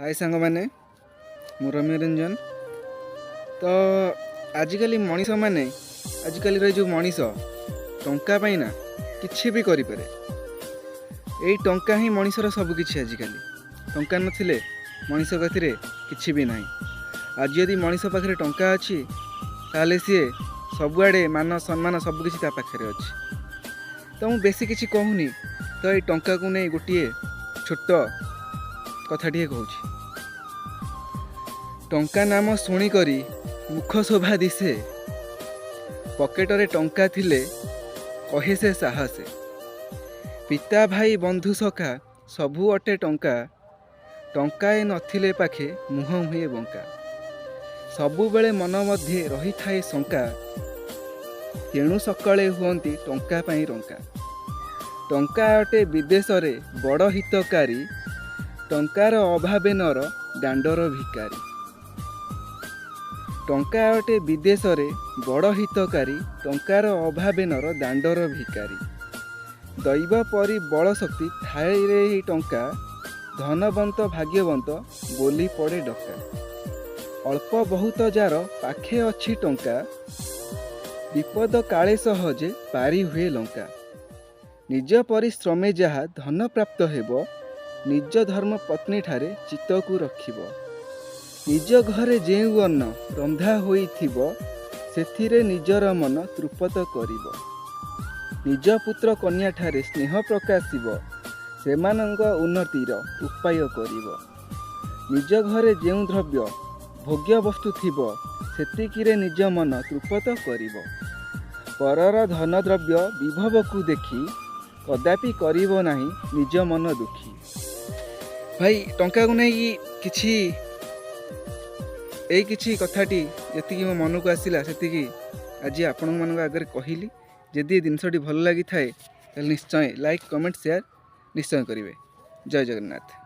हाय सांग मैंने मु रम्य रंजन। तो आजिकल मनीष मैंने आजिकल जो मनीष टंका ना किछि भी करें यही टंका ही मनीषर सबकि। आजिकल टंका नथिले मनीष गति किछि भी नहीं। आज यदि मनीष पाखे टंका अच्छी ताले सी सबुआड़े मान सम्मान सबकि पाखे अच्छी। तो मुझे बेसी किसी कहूनी तो ये टंका को नहीं गोटे छोट कथाटे कहूँ। टंका नाम शुणिकरी मुख शोभा दिशे, पकेटरे टंका थिले कहे से साहसे। पिता भाई बंधु सखा सबू अटे टंका, टंकाए नथिले पाखे मुह हुए बंका। सबुबेले मन मध्ये रही थाए शंका, तेणु सकाळे हुअंती टंका पाई रंका। टंका अटे विदेश रे बड़ हितकारी, टंकार अभावे नर दांडर भिकारी। टंका अटे विदेश रे बड़ हितकारी, टंकार अभावे नर दांडर भिकारी। दैव परी बल शक्ति थाए रे ही टंका, धनवंत भाग्यवंत बोली पड़े डका। अल्प बहुत जार पाखे अच्छी टंका, विपद काले सहजे पारी हुए लंका। निज परिश्रमे जहा धन प्राप्त हेबो, निज धर्म पत्नी ठारे चित्तकु रखिबो। निज घरे जेउ अन्न रंधा होइथिबो, सेथिरे निजर मन तृपत करिबो। निज पुत्र कन्या ठारे स्नेह प्रकाशिबो, सेमानंग उन्नतिर उपाय करिबो। निज घरे जेउ द्रव्य भोग्य वस्तु थिबो, सेतिकिरे निज मन तृपत करिबो। परर धन द्रव्य विभव को देखी, कदापि करिबो नाही निज मन दुखी। भाई टंका को नहीं किछि यही किछि कथाटी जी मो मन को आसला से आज आपण मान आगे कहली। जदि जिनसटी भल लगी थाए निश्चय लाइक कमेंट शेयर निश्चय करेंगे। जय जगन्नाथ।